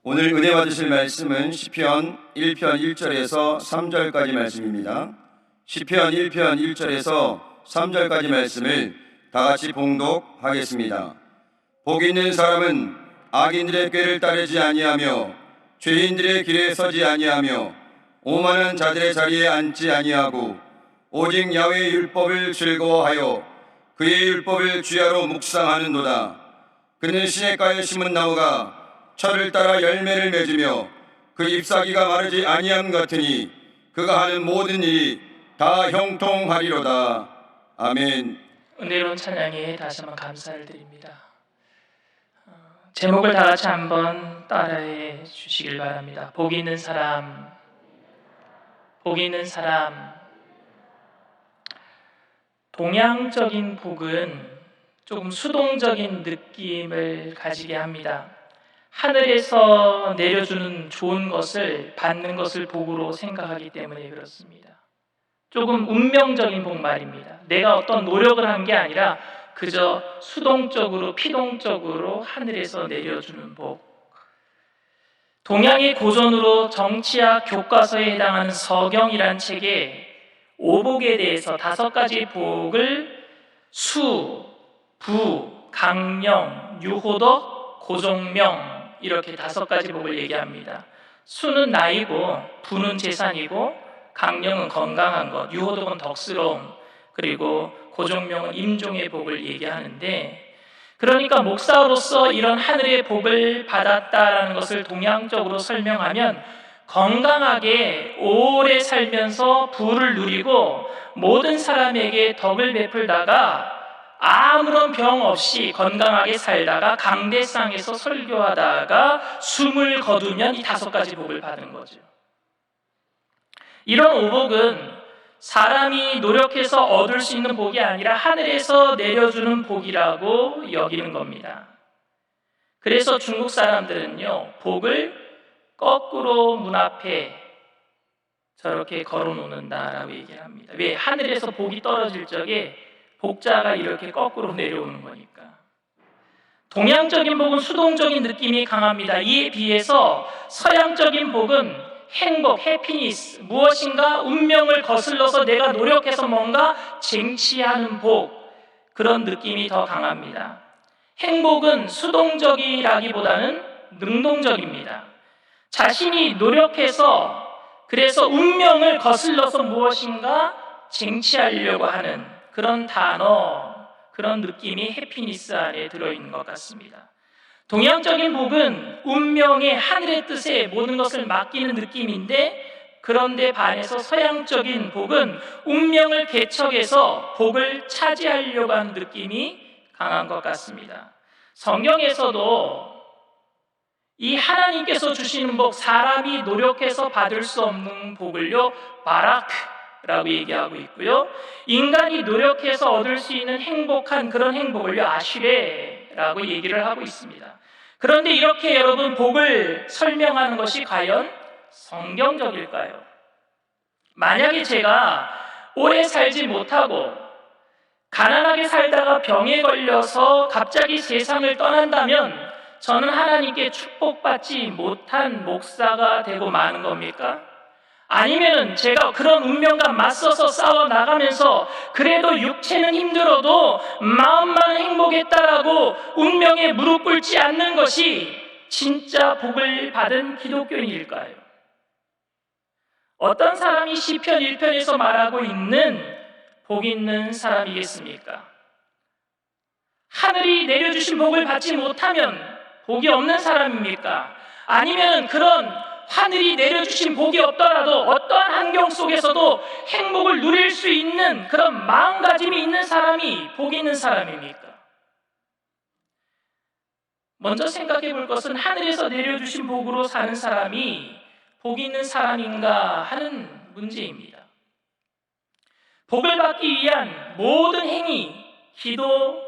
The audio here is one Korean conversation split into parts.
오늘 은혜 받으실 말씀은 시편 1편 1절에서 3절까지 말씀입니다. 시편 1편 1절에서 3절까지 말씀을 다 같이 봉독하겠습니다. 복 있는 사람은 악인들의 꾀를 따르지 아니하며 죄인들의 길에 서지 아니하며 오만한 자들의 자리에 앉지 아니하고 오직 야훼의 율법을 즐거워하여 그의 율법을 주야로 묵상하는도다. 그는 시냇가에 심은 나무가 철을 따라 열매를 맺으며 그 잎사귀가 마르지 아니함 같으니 그가 하는 모든 일이 다 형통하리로다. 아멘. 은혜로운 찬양에 다시 한번 감사를 드립니다. 제목을 다 같이 한번 따라해 주시길 바랍니다. 복 있는 사람, 복 있는 사람. 동양적인 복은 조금 수동적인 느낌을 가지게 합니다. 하늘에서 내려주는 좋은 것을 받는 것을 복으로 생각하기 때문에 그렇습니다. 조금 운명적인 복 말입니다. 내가 어떤 노력을 한 게 아니라 그저 수동적으로 피동적으로 하늘에서 내려주는 복. 동양의 고전으로 정치학 교과서에 해당하는 서경이란 책에 오복에 대해서 5가지 복을 수, 부, 강령, 유호덕, 고종명 이렇게 5가지 복을 얘기합니다. 수는 나이고 부는 재산이고 강령은 건강한 것, 유호덕은 덕스러움, 그리고 고종명은 임종의 복을 얘기하는데, 그러니까 목사로서 이런 하늘의 복을 받았다라는 것을 동양적으로 설명하면 건강하게 오래 살면서 부를 누리고 모든 사람에게 덕을 베풀다가 아무런 병 없이 건강하게 살다가 강대상에서 설교하다가 숨을 거두면 이 5가지 복을 받은 거죠. 이런 오복은 사람이 노력해서 얻을 수 있는 복이 아니라 하늘에서 내려주는 복이라고 여기는 겁니다. 그래서 중국 사람들은요, 복을 거꾸로 문 앞에 저렇게 걸어놓는다라고 얘기를 합니다. 왜? 하늘에서 복이 떨어질 적에 복자가 이렇게 거꾸로 내려오는 거니까. 동양적인 복은 수동적인 느낌이 강합니다. 이에 비해서 서양적인 복은 행복, 해피니스, 무엇인가 운명을 거슬러서 내가 노력해서 뭔가 쟁취하는 복, 그런 느낌이 더 강합니다. 행복은 수동적이라기보다는 능동적입니다. 자신이 노력해서 그래서 운명을 거슬러서 무엇인가 쟁취하려고 하는 그런 단어, 그런 느낌이 해피니스 안에 들어있는 것 같습니다. 동양적인 복은 운명의 하늘의 뜻에 모든 것을 맡기는 느낌인데, 그런데 반해서 서양적인 복은 운명을 개척해서 복을 차지하려고 하는 느낌이 강한 것 같습니다. 성경에서도 이 하나님께서 주시는 복, 사람이 노력해서 받을 수 없는 복을요, 바라크라고 얘기하고 있고요, 인간이 노력해서 얻을 수 있는 행복한 그런 행복을요, 아슈레라고 얘기를 하고 있습니다. 그런데 이렇게 여러분 복을 설명하는 것이 과연 성경적일까요? 만약에 제가 오래 살지 못하고 가난하게 살다가 병에 걸려서 갑자기 세상을 떠난다면 저는 하나님께 축복받지 못한 목사가 되고 마는 겁니까? 아니면 제가 그런 운명과 맞서서 싸워나가면서 그래도 육체는 힘들어도 마음만은 행복했다라고 운명에 무릎 꿇지 않는 것이 진짜 복을 받은 기독교인일까요? 어떤 사람이 시편 1편에서 말하고 있는 복 있는 사람이겠습니까? 하늘이 내려주신 복을 받지 못하면 복이 없는 사람입니까? 아니면 그런 하늘이 내려주신 복이 없더라도 어떠한 환경 속에서도 행복을 누릴 수 있는 그런 마음가짐이 있는 사람이 복 있는 사람입니까? 먼저 생각해 볼 것은 하늘에서 내려주신 복으로 사는 사람이 복 있는 사람인가 하는 문제입니다. 복을 받기 위한 모든 행위, 기도,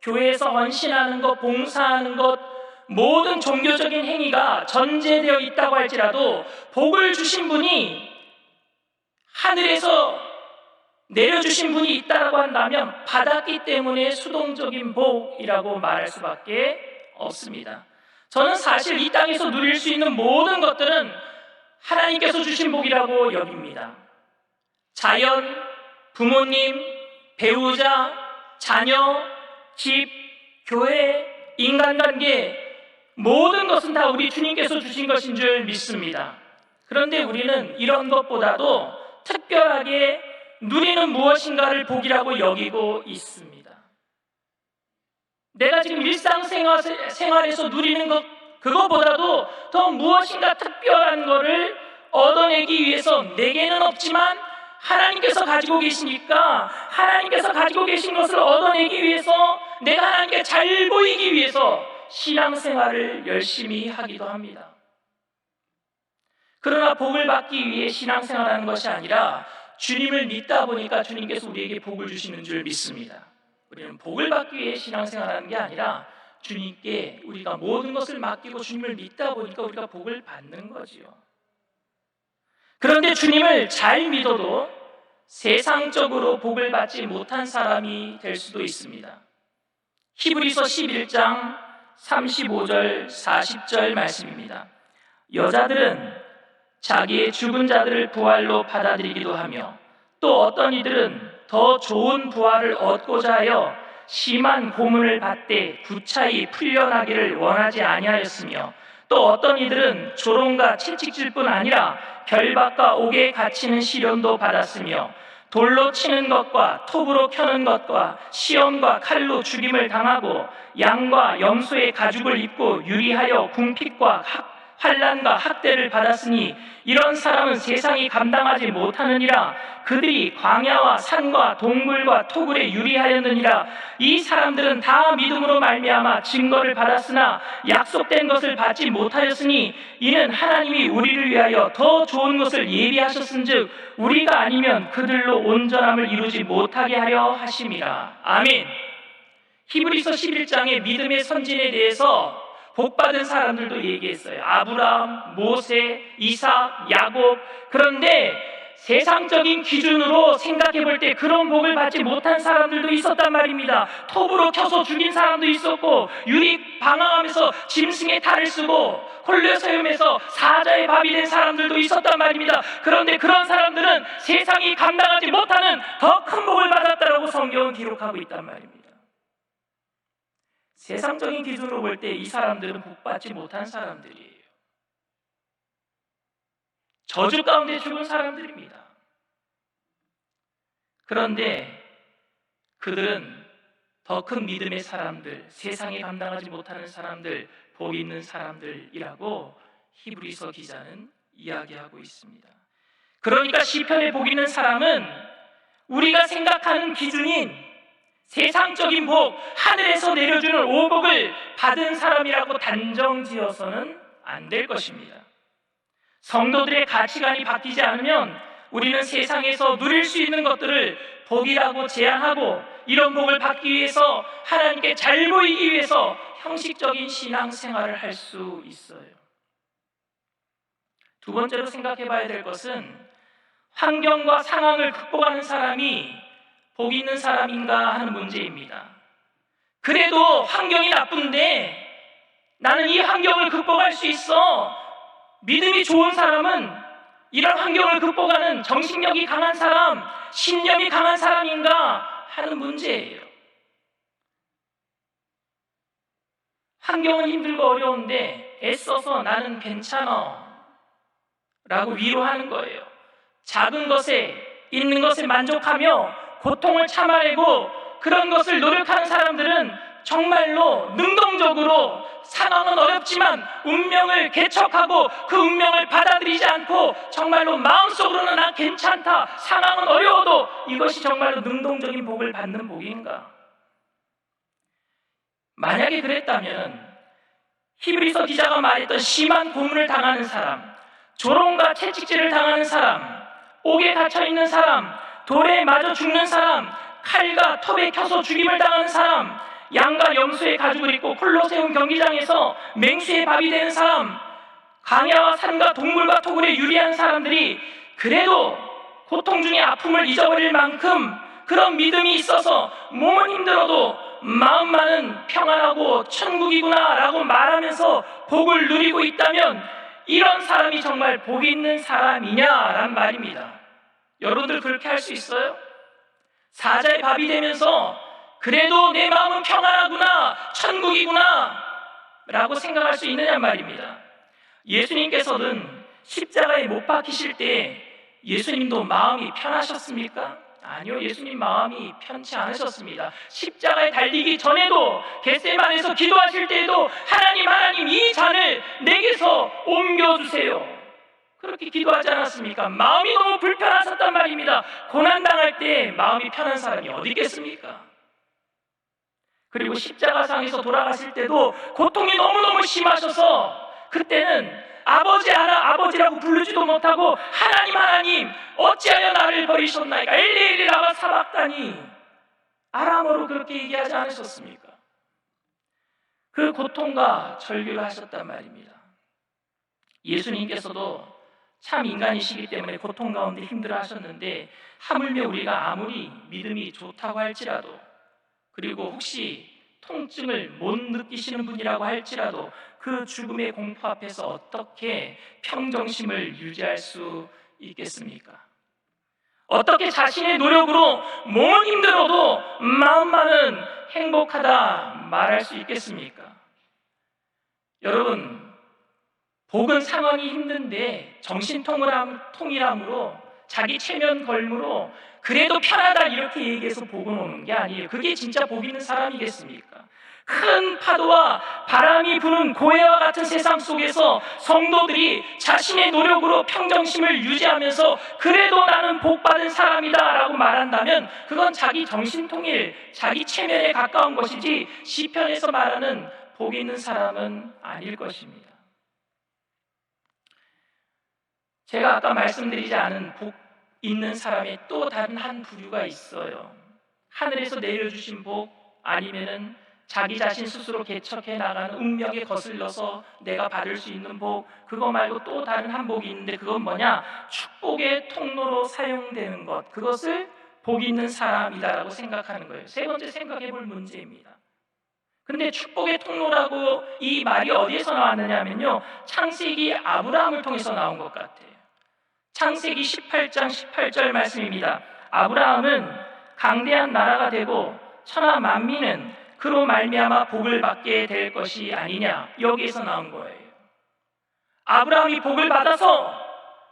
교회에서 헌신하는 것, 봉사하는 것, 모든 종교적인 행위가 전제되어 있다고 할지라도 복을 주신 분이 하늘에서 내려주신 분이 있다고 한다면 받았기 때문에 수동적인 복이라고 말할 수밖에 없습니다. 저는 사실 이 땅에서 누릴 수 있는 모든 것들은 하나님께서 주신 복이라고 여깁니다. 자연, 부모님, 배우자, 자녀, 집, 교회, 인간관계, 모든 것은 다 우리 주님께서 주신 것인 줄 믿습니다. 그런데 우리는 이런 것보다도 특별하게 누리는 무엇인가를 복이라고 여기고 있습니다. 내가 지금 일상생활에서 누리는 것, 그거보다도 더 무엇인가 특별한 것을 얻어내기 위해서 내게는 없지만 하나님께서 가지고 계시니까 하나님께서 가지고 계신 것을 얻어내기 위해서 내가 하나님께 잘 보이기 위해서 신앙생활을 열심히 하기도 합니다. 그러나 복을 받기 위해 신앙생활하는 것이 아니라 주님을 믿다 보니까 주님께서 우리에게 복을 주시는 줄 믿습니다. 우리는 복을 받기 위해 신앙생활하는 게 아니라 주님께 우리가 모든 것을 맡기고 주님을 믿다 보니까 우리가 복을 받는 거지요. 그런데 주님을 잘 믿어도 세상적으로 복을 받지 못한 사람이 될 수도 있습니다. 히브리서 11장 35절 40절 말씀입니다. 여자들은 자기의 죽은 자들을 부활로 받아들이기도 하며 또 어떤 이들은 더 좋은 부활을 얻고자 하여 심한 고문을 받되 구차히 풀려나기를 원하지 아니하였으며 또 어떤 이들은 조롱과 채찍질뿐 아니라 결박과 옥에 갇히는 시련도 받았으며 돌로 치는 것과 톱으로 켜는 것과 시험과 칼로 죽임을 당하고 양과 염소의 가죽을 입고 유리하여 궁핍과 환난과 학대를 받았으니 이런 사람은 세상이 감당하지 못하느니라. 그들이 광야와 산과 동굴과 토굴에 유리하였느니라. 이 사람들은 다 믿음으로 말미암아 증거를 받았으나 약속된 것을 받지 못하였으니 이는 하나님이 우리를 위하여 더 좋은 것을 예비하셨은즉 우리가 아니면 그들로 온전함을 이루지 못하게 하려 하심이라. 아멘. 히브리서 11장의 믿음의 선진에 대해서 복받은 사람들도 얘기했어요. 아브라함, 모세, 이삭, 야곱. 그런데 세상적인 기준으로 생각해 볼 때 그런 복을 받지 못한 사람들도 있었단 말입니다. 톱으로 켜서 죽인 사람도 있었고 유리 방황하면서 짐승의 탈을 쓰고 콜로세움에서 사자의 밥이 된 사람들도 있었단 말입니다. 그런데 그런 사람들은 세상이 감당하지 못하는 더 큰 복을 받았다라고 성경은 기록하고 있단 말입니다. 세상적인 기준으로 볼 때 이 사람들은 복받지 못한 사람들이에요. 저주 가운데 죽은 사람들입니다. 그런데 그들은 더 큰 믿음의 사람들, 세상에 감당하지 못하는 사람들, 복 있는 사람들이라고 히브리서 기자는 이야기하고 있습니다. 그러니까 시편에 복 있는 사람은 우리가 생각하는 기준인 세상적인 복, 하늘에서 내려주는 오복을 받은 사람이라고 단정지어서는 안 될 것입니다. 성도들의 가치관이 바뀌지 않으면 우리는 세상에서 누릴 수 있는 것들을 복이라고 제안하고 이런 복을 받기 위해서 하나님께 잘 보이기 위해서 형식적인 신앙생활을 할 수 있어요. 두 번째로 생각해 봐야 될 것은 환경과 상황을 극복하는 사람이 복 있는 사람인가 하는 문제입니다. 그래도 환경이 나쁜데 나는 이 환경을 극복할 수 있어. 믿음이 좋은 사람은 이런 환경을 극복하는 정신력이 강한 사람, 신념이 강한 사람인가 하는 문제예요. 환경은 힘들고 어려운데 애써서 나는 괜찮아 라고 위로하는 거예요. 작은 것에, 있는 것에 만족하며 고통을 참아내고 그런 것을 노력하는 사람들은 정말로 능동적으로 상황은 어렵지만 운명을 개척하고 그 운명을 받아들이지 않고 정말로 마음속으로는 나 괜찮다, 상황은 어려워도 이것이 정말로 능동적인 복을 받는 복인가? 만약에 그랬다면 히브리서 기자가 말했던 심한 고문을 당하는 사람, 조롱과 채찍질을 당하는 사람, 옥에 갇혀있는 사람, 돌에 맞아 죽는 사람, 칼과 톱에 켜서 죽임을 당하는 사람, 양과 염소의 가죽을 입고 콜로세움 경기장에서 맹수의 밥이 되는 사람, 광야와 산과 동물과 토굴에 유리한 사람들이 그래도 고통 중에 아픔을 잊어버릴 만큼 그런 믿음이 있어서 몸은 힘들어도 마음만은 평안하고 천국이구나 라고 말하면서 복을 누리고 있다면 이런 사람이 정말 복 있는 사람이냐란 말입니다. 여러분들 그렇게 할 수 있어요? 사자의 밥이 되면서 그래도 내 마음은 평안하구나, 천국이구나 라고 생각할 수 있느냐 말입니다. 예수님께서는 십자가에 못 박히실 때 예수님도 마음이 편하셨습니까? 아니요, 예수님 마음이 편치 않으셨습니다. 십자가에 달리기 전에도 겟세마네에서 기도하실 때에도 하나님 이 잔을 내게서 옮겨주세요, 그렇게 기도하지 않았습니까? 마음이 너무 불편하셨단 말입니다. 고난당할 때 마음이 편한 사람이 어디 있겠습니까? 그리고 십자가상에서 돌아가실 때도 고통이 너무너무 심하셔서 그때는 아버지라고 부르지도 못하고 하나님 어찌하여 나를 버리셨나이까, 엘리 라마 사박다니, 아람어로 그렇게 얘기하지 않으셨습니까? 그 고통과 절규를 하셨단 말입니다. 예수님께서도 참 인간이시기 때문에 고통 가운데 힘들어 하셨는데, 하물며 우리가 아무리 믿음이 좋다고 할지라도, 그리고 혹시 통증을 못 느끼시는 분이라고 할지라도 그 죽음의 공포 앞에서 어떻게 평정심을 유지할 수 있겠습니까? 어떻게 자신의 노력으로 몸은 힘들어도 마음만은 행복하다 말할 수 있겠습니까? 여러분, 복은 상황이 힘든데 정신통일함으로 자기 체면 걸므로 그래도 편하다 이렇게 얘기해서 복은 오는 게 아니에요. 그게 진짜 복 있는 사람이겠습니까? 큰 파도와 바람이 부는 고해와 같은 세상 속에서 성도들이 자신의 노력으로 평정심을 유지하면서 그래도 나는 복받은 사람이다 라고 말한다면 그건 자기 정신통일, 자기 체면에 가까운 것이지 시편에서 말하는 복 있는 사람은 아닐 것입니다. 제가 아까 말씀드리지 않은 복 있는 사람의 또 다른 한 부류가 있어요. 하늘에서 내려주신 복, 아니면은 자기 자신 스스로 개척해 나가는 운명에 거슬러서 내가 받을 수 있는 복, 그거 말고 또 다른 한 복이 있는데 그건 뭐냐? 축복의 통로로 사용되는 것, 그것을 복 있는 사람이다라고 생각하는 거예요. 세 번째 생각해 볼 문제입니다. 근데 축복의 통로라고 이 말이 어디에서 나왔느냐면요, 창세기 아브라함을 통해서 나온 것 같아요. 창세기 18장 18절 말씀입니다. 아브라함은 강대한 나라가 되고 천하 만민은 그로 말미암아 복을 받게 될 것이 아니냐, 여기에서 나온 거예요. 아브라함이 복을 받아서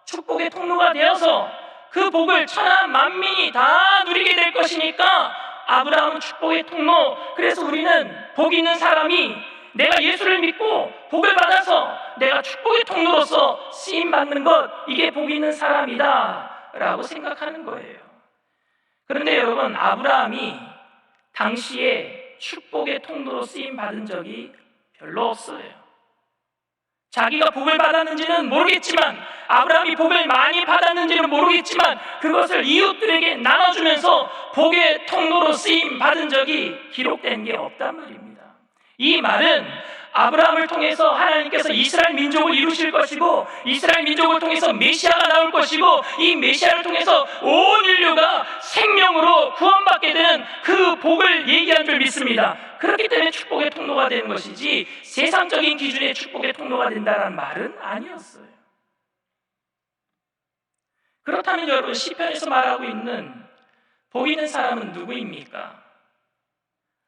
축복의 통로가 되어서 그 복을 천하 만민이 다 누리게 될 것이니까 아브라함은 축복의 통로, 그래서 우리는 복 있는 사람이 내가 예수를 믿고 복을 받아서 내가 축복의 통로로서 쓰임받는 것, 이게 복 있는 사람이다 라고 생각하는 거예요. 그런데 여러분, 아브라함이 당시에 축복의 통로로 쓰임받은 적이 별로 없어요. 자기가 복을 받았는지는 모르겠지만, 아브라함이 복을 많이 받았는지는 모르겠지만 그것을 이웃들에게 나눠주면서 복의 통로로 쓰임받은 적이 기록된 게 없단 말입니다. 이 말은 아브라함을 통해서 하나님께서 이스라엘 민족을 이루실 것이고, 이스라엘 민족을 통해서 메시아가 나올 것이고, 이 메시아를 통해서 온 인류가 생명으로 구원받게 되는 그 복을 얘기한 줄 믿습니다. 그렇기 때문에 축복의 통로가 되는 것이지 세상적인 기준의 축복의 통로가 된다는 말은 아니었어요. 그렇다면 여러분, 시편에서 말하고 있는 복 있는 사람은 누구입니까?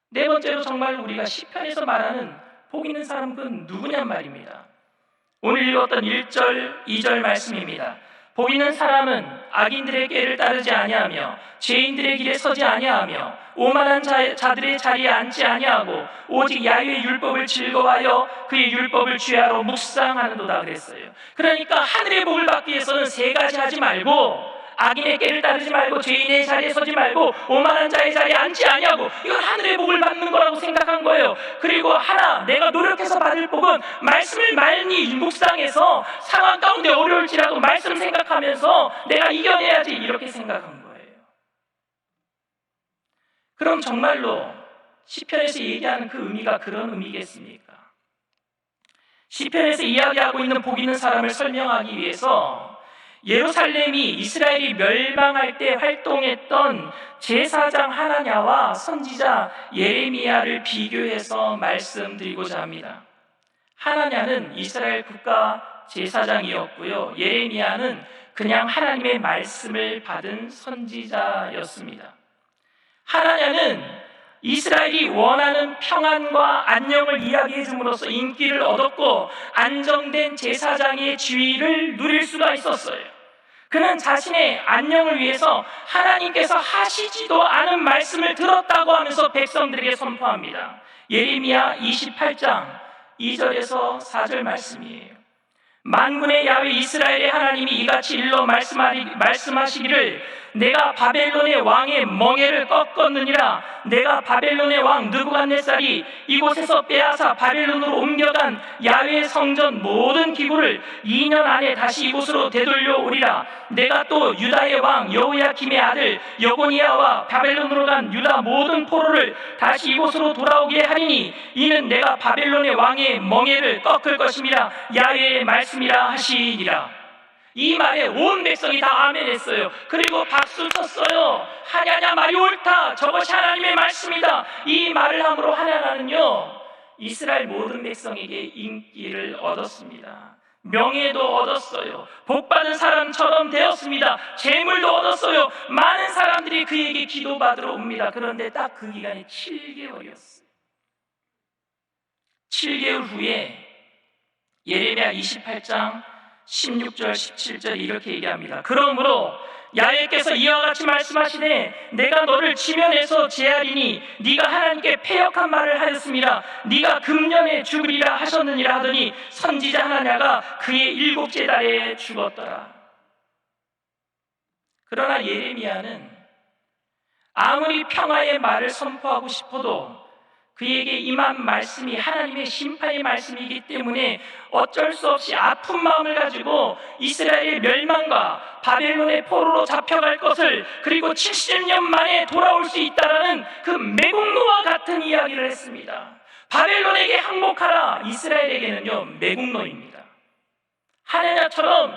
네 번째로 정말 우리가 시편에서 말하는 복 있는 사람은 그건 누구냔 말입니다. 오늘 읽었던 1절, 2절 말씀입니다. 복 있는 사람은 악인들의 꾀를 따르지 아니하며 죄인들의 길에 서지 아니하며 오만한 자들의 자리에 앉지 아니하고 오직 야훼의 율법을 즐거워하여 그의 율법을 주야로 묵상하는도다 그랬어요. 그러니까 하늘의 복을 받기 위해서는 세 가지 하지 말고, 악인의 꾀를 따르지 말고 죄인의 자리에 서지 말고 오만한 자의 자리에 앉지 아니하고, 이건 하늘의 복을 받는 거라고 생각한 거예요. 그리고 하나, 내가 노력해서 받을 복은 말씀을 많이 묵상해서 상황 가운데 어려울지라도 말씀 생각하면서 내가 이겨내야지, 이렇게 생각한 거예요. 그럼 정말로 시편에서 얘기하는 그 의미가 그런 의미겠습니까? 시편에서 이야기하고 있는 복 있는 사람을 설명하기 위해서 예루살렘이 이스라엘이 멸망할 때 활동했던 제사장 하나냐와 선지자 예레미야를 비교해서 말씀드리고자 합니다. 하나냐는 이스라엘 국가 제사장이었고요, 예레미야는 그냥 하나님의 말씀을 받은 선지자였습니다. 하나냐는 이스라엘이 원하는 평안과 안녕을 이야기해 줌으로써 인기를 얻었고 안정된 제사장의 지위를 누릴 수가 있었어요. 그는 자신의 안녕을 위해서 하나님께서 하시지도 않은 말씀을 들었다고 하면서 백성들에게 선포합니다. 예레미야 28장 2절에서 4절 말씀이에요. 만군의 야훼 이스라엘의 하나님이 이같이 일러 말씀하시기를 내가 바벨론의 왕의 멍에를 꺾었느니라. 내가 바벨론의 왕 느부갓네살이 이곳에서 빼앗아 바벨론으로 옮겨간 야훼의 성전 모든 기구를 2년 안에 다시 이곳으로 되돌려 오리라. 내가 또 유다의 왕 여호야김의 아들 여고니아와 바벨론으로 간 유다 모든 포로를 다시 이곳으로 돌아오게 하리니 이는 내가 바벨론의 왕의 멍에를 꺾을 것임이라. 야훼의 말씀이라 하시니라. 이 말에 온 백성이 다 아멘했어요. 그리고 박수 쳤어요. 하냐냐 말이 옳다. 저것이 하나님의 말씀이다. 이 말을 함으로 하냐냐는요, 이스라엘 모든 백성에게 인기를 얻었습니다. 명예도 얻었어요. 복받은 사람처럼 되었습니다. 재물도 얻었어요. 많은 사람들이 그에게 기도받으러 옵니다. 그런데 딱 그 기간이 7개월이었어요. 7개월 후에 예레미야 28장 16절 17절 이렇게 얘기합니다. 그러므로 야훼께서 이와 같이 말씀하시되 내가 너를 지면에서 제하리니 네가 하나님께 패역한 말을 하였습니다. 네가 금년에 죽으리라 하셨느니라 하더니 선지자 하나냐가 그의 7째 달에 죽었더라. 그러나 예레미야는 아무리 평화의 말을 선포하고 싶어도 그에게 임한 말씀이 하나님의 심판의 말씀이기 때문에 어쩔 수 없이 아픈 마음을 가지고 이스라엘의 멸망과 바벨론의 포로로 잡혀갈 것을, 그리고 70년 만에 돌아올 수 있다라는 그 매국노와 같은 이야기를 했습니다. 바벨론에게 항복하라, 이스라엘에게는요 매국노입니다. 하나냐처럼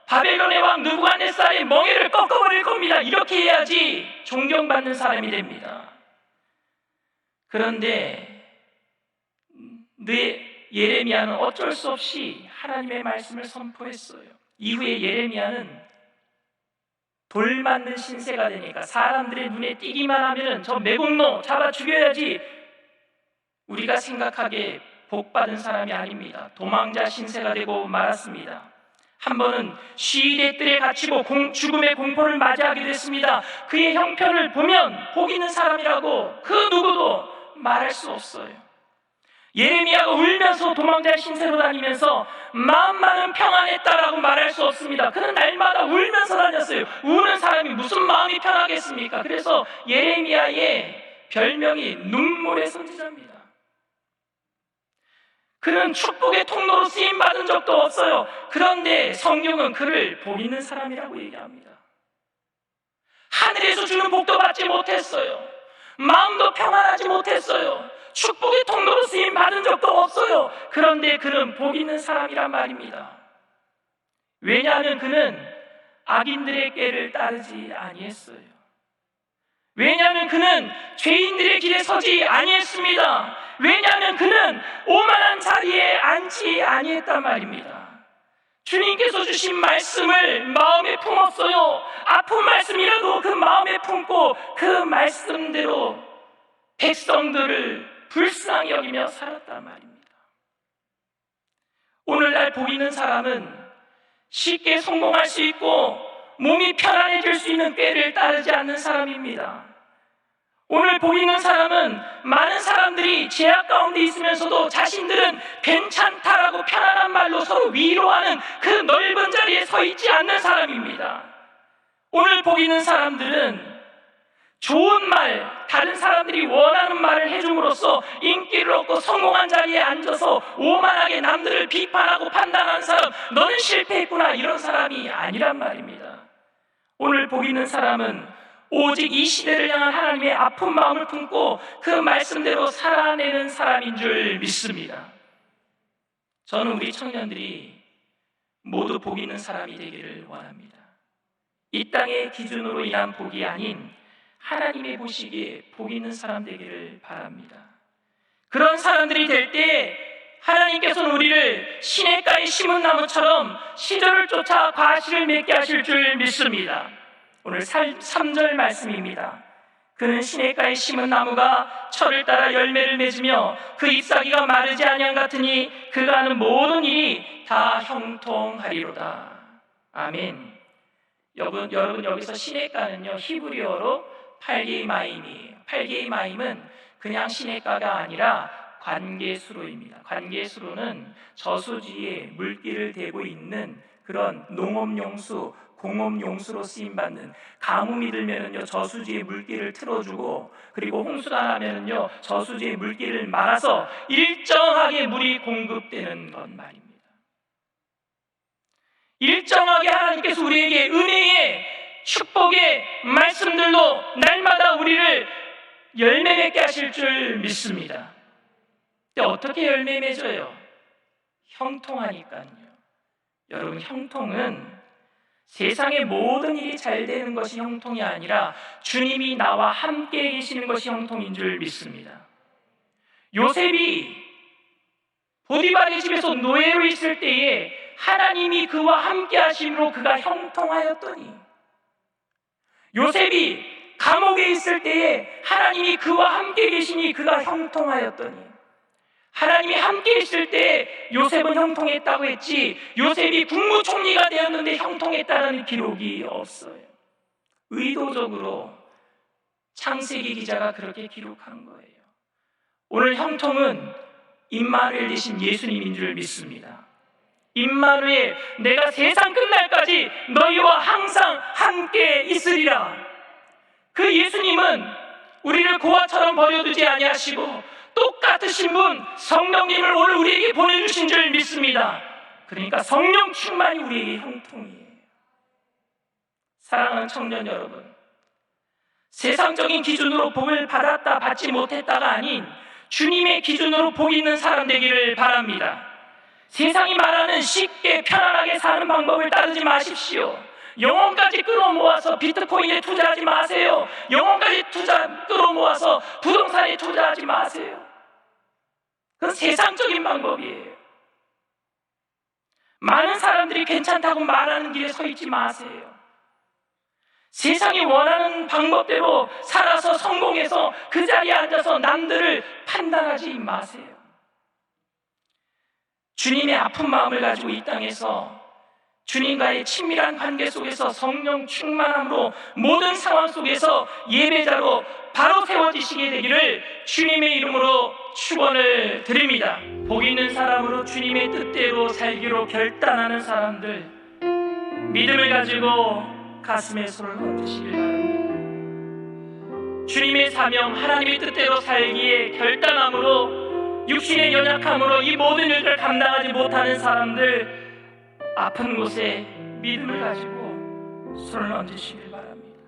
바벨론의 왕 느부갓네살의 멍에를 꺾어버릴 겁니다. 이렇게 해야지 존경받는 사람이 됩니다. 그런데 예레미야는 어쩔 수 없이 하나님의 말씀을 선포했어요. 이후에 예레미야는 돌 맞는 신세가 되니까 사람들의 눈에 띄기만 하면 저 매국노 잡아 죽여야지, 우리가 생각하기에 복받은 사람이 아닙니다. 도망자 신세가 되고 말았습니다. 한 번은 시위대 뜰에 갇히고 죽음의 공포를 맞이하게 됐습니다. 그의 형편을 보면 복 있는 사람이라고 그 누구도 말할 수 없어요. 예레미야가 울면서 도망자 신세로 다니면서 마음만은 평안했다라고 말할 수 없습니다. 그는 날마다 울면서 다녔어요. 우는 사람이 무슨 마음이 편하겠습니까? 그래서 예레미야의 별명이 눈물의 선지자입니다. 그는 축복의 통로로 쓰임받은 적도 없어요. 그런데 성경은 그를 복 있는 사람이라고 얘기합니다. 하늘에서 주는 복도 받지 못했어요. 마음도 평안하지 못했어요. 축복의 통로로 쓰임 받은 적도 없어요. 그런데 그는 복 있는 사람이란 말입니다. 왜냐하면 그는 악인들의 꾀를 따르지 아니했어요. 왜냐하면 그는 죄인들의 길에 서지 아니했습니다. 왜냐하면 그는 오만한 자리에 앉지 아니했단 말입니다. 주님께서 주신 말씀을 마음에 품었어요. 아픈 말씀이라도 그 마음에 품고 그 말씀대로 백성들을 불쌍히 여기며 살았단 말입니다. 오늘날 복 있는 사람은 쉽게 성공할 수 있고 몸이 편안해질 수 있는 꾀를 따르지 않는 사람입니다. 오늘 복 있는 사람은 많은 사람들이 제약 가운데 있으면서도 자신들은 괜찮다라고 편안한 말로 서로 위로하는 그 넓은 자리에 서 있지 않는 사람입니다. 오늘 복 있는 사람들은 좋은 말, 다른 사람들이 원하는 말을 해줌으로써 인기를 얻고 성공한 자리에 앉아서 오만하게 남들을 비판하고 판단하는 사람, 너는 실패했구나, 이런 사람이 아니란 말입니다. 오늘 복 있는 사람은 오직 이 시대를 향한 하나님의 아픈 마음을 품고 그 말씀대로 살아내는 사람인 줄 믿습니다. 저는 우리 청년들이 모두 복 있는 사람이 되기를 원합니다. 이 땅의 기준으로 인한 복이 아닌 하나님의 보시기에 복 있는 사람 되기를 바랍니다. 그런 사람들이 될 때 하나님께서는 우리를 시냇가에 심은 나무처럼 시절을 쫓아 과실을 맺게 하실 줄 믿습니다. 오늘 3절 말씀입니다. 그는 시냇가에 심은 나무가 철을 따라 열매를 맺으며 그 잎사귀가 마르지 아니함 같으니 그가 하는 모든 일이 다 형통하리로다. 아멘. 여러분 여기서 시냇가는요 히브리어로 팔게이마임이에요. 팔게이마임은 그냥 시냇가가 아니라 관계수로입니다. 관계수로는 저수지에 물기를 대고 있는 그런 농업용수, 공업용수로 쓰임받는, 가뭄이 들면은요 저수지에 물기를 틀어주고, 그리고 홍수가 나면은요 저수지에 물기를 막아서 일정하게 물이 공급되는 것 말입니다. 일정하게 하나님께서 우리에게 은혜의 축복의 말씀들로 날마다 우리를 열매 맺게 하실 줄 믿습니다. 근데 어떻게 열매 맺어요? 형통하니까요. 여러분, 형통은 세상의 모든 일이 잘 되는 것이 형통이 아니라 주님이 나와 함께 계시는 것이 형통인 줄 믿습니다. 요셉이 보디발의 집에서 노예로 있을 때에 하나님이 그와 함께 하심으로 그가 형통하였더니, 요셉이 감옥에 있을 때에 하나님이 그와 함께 계시니 그가 형통하였더니, 하나님이 함께 있을 때 요셉은 형통했다고 했지 요셉이 국무총리가 되었는데 형통했다는 기록이 없어요. 의도적으로 창세기 기자가 그렇게 기록한 거예요. 오늘 형통은 임마누엘 되신 예수님인 줄 믿습니다. 임마누엘, 내가 세상 끝날까지 너희와 항상 함께 있으리라. 그 예수님은 우리를 고아처럼 버려두지 아니하시고 똑같으신 분 성령님을 오늘 우리에게 보내주신 줄 믿습니다. 그러니까 성령 충만이 우리에게 형통이에요. 사랑하는 청년 여러분, 세상적인 기준으로 복을 받았다 받지 못했다가 아닌 주님의 기준으로 복 있는 사람 되기를 바랍니다. 세상이 말하는 쉽게 편안하게 사는 방법을 따르지 마십시오. 영혼까지 끌어모아서 비트코인에 투자하지 마세요. 영혼까지 끌어모아서 부동산에 투자하지 마세요. 그건 세상적인 방법이에요. 많은 사람들이 괜찮다고 말하는 길에 서 있지 마세요. 세상이 원하는 방법대로 살아서 성공해서 그 자리에 앉아서 남들을 판단하지 마세요. 주님의 아픈 마음을 가지고 이 땅에서 주님과의 친밀한 관계 속에서 성령 충만함으로 모든 상황 속에서 예배자로 바로 세워지시게 되기를 주님의 이름으로 축원을 드립니다. 복 있는 사람으로 주님의 뜻대로 살기로 결단하는 사람들, 믿음을 가지고 가슴에 손을 얹으시길 바랍니다. 주님의 사명, 하나님의 뜻대로 살기에 결단함으로, 육신의 연약함으로 이 모든 일들을 감당하지 못하는 사람들, 아픈 곳에 믿음을 가지고 손을 얹으시길 바랍니다.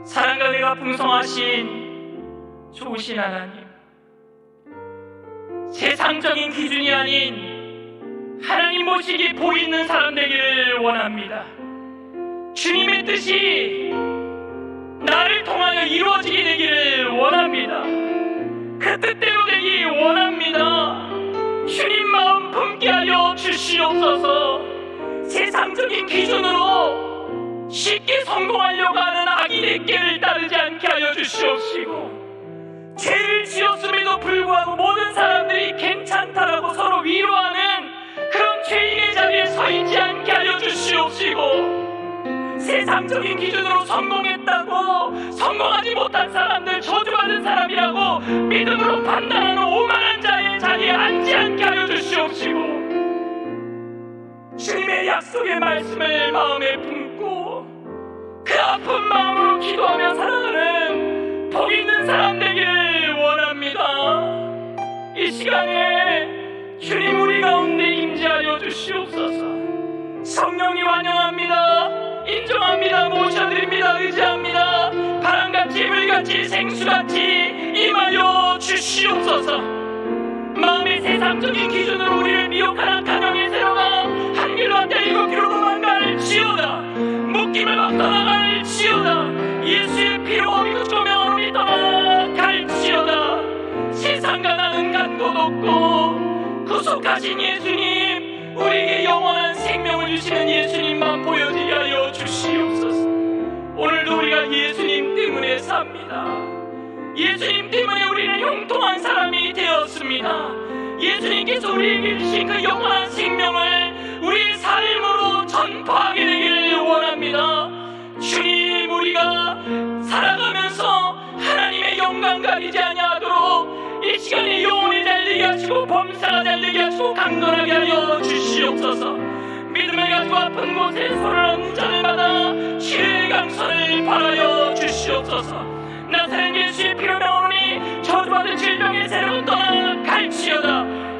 사랑과 은혜가 풍성하신 좋으신 하나님, 세상적인 기준이 아닌 하나님 보시기에 복 있는 사람 되기를 원합니다. 주님의 뜻이 나를 통하여 이루어지게 되기를 원합니다. 그 뜻대로 되기 원합니다. 주님 마음 품게 하여 주시옵소서. 세상적인 기준으로 쉽게 성공하려고 하는 악인의 길을 따르지 않게 하여 주시옵시고, 죄를 지었음에도 불구하고 모든 사람들이 괜찮다라고 서로 위로하는 그런 죄인의 자리에 서 있지 않게 하여 주시옵시고, 세상적인 기준으로 성공했다고 성공하지 못한 사람들, 저주받은 사람이라고 믿음으로 판단하는 오만한 자의 자리에 앉지 않게 하여 주시옵시고, 주님의 약속의 말씀을 마음에 품고 그 아픈 마음으로 기도하며 살아가는 복 있는 사람 되기를 원합니다. 이 시간에 주님 우리 가운데 임재하여 주시옵소서. 성령님 환영합니다. 인정합니다. 모셔드립니다. 의지합니다. 바람같이 물같이 생수같이 임하여 주시옵소서. 마음의 세상적인 기준으로 우리를 미혹하는 가정의 세로가 한 길로 거룩하신 예수님, 우리에게 영원한 생명을 주시는 예수님만 보여지게 하여 주시옵소서. 오늘도 우리가 예수님 때문에 삽니다. 예수님 때문에 우리는 형통한 사람이 되었습니다. 예수님께서 우리에게 주신 그 영원한 생명을 우리의 삶으로 전파하게 되기를 원합니다. 주님, 우리가 살아가면서 하나님의 영광 가리지 아니하도록 이 시간에 영혼이 잘되게 하시고 범사가 잘되게 하시고 강건하게 하여 주시옵소서. 믿음을 가지고 아픈 곳에 손을 얹는 자를 받아 치료의 강선을 바라여 주시옵소서. 나사렛 예수의 피로 나오니 저주받은 질병의 세력은 떠나갈지어다.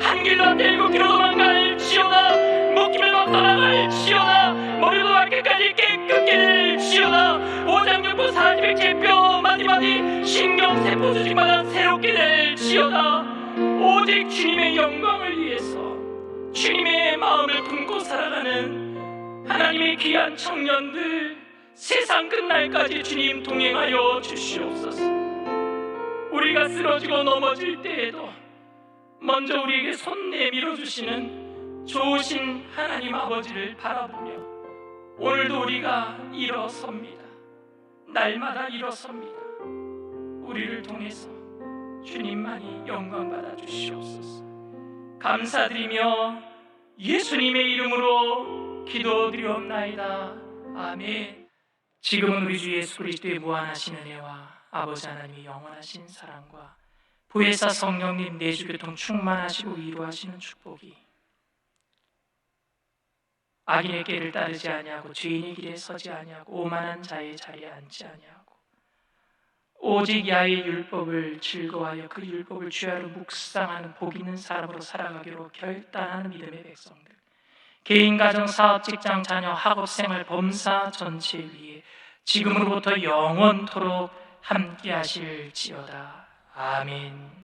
한 길로 앞에 7길로 도망갈지어다. 묶임을 막 떠나갈지어다. 머리도 발끝까지 깨끗길지어다. 오장육부 사지백제뼈 마디마디 신경세포 조직마다 새롭게 될지어다. 오직 주님의 영광을 위해서 주님의 마음을 품고 살아가는 하나님의 귀한 청년들, 세상 끝날까지 주님 동행하여 주시옵소서. 우리가 쓰러지고 넘어질 때에도 먼저 우리에게 손 내밀어 주시는 좋으신 하나님 아버지를 바라보며 오늘도 우리가 일어섭니다. 날마다 일어섭니다. 우리를 통해서 주님만이 영광받아 주시옵소서. 감사드리며 예수님의 이름으로 기도드리옵나이다. 아멘. 지금은 우리 주 예수 그리스도의 무한하신 은혜와 아버지 하나님의 영원하신 사랑과 보혜사 성령님 내주교통 충만하시고 위로하시는 축복이 악인의 길을 따르지 아니하고 죄인의 길에 서지 아니하고 오만한 자의 자리에 앉지 아니하고 오직 야의 율법을 즐거워하여 그 율법을 주야로 묵상하는 복 있는 사람으로 살아가기로 결단하는 믿음의 백성들, 개인, 가정, 사업, 직장, 자녀, 학업생활, 범사 전체 위에 지금으로부터 영원토록 함께 하실지어다. 아멘.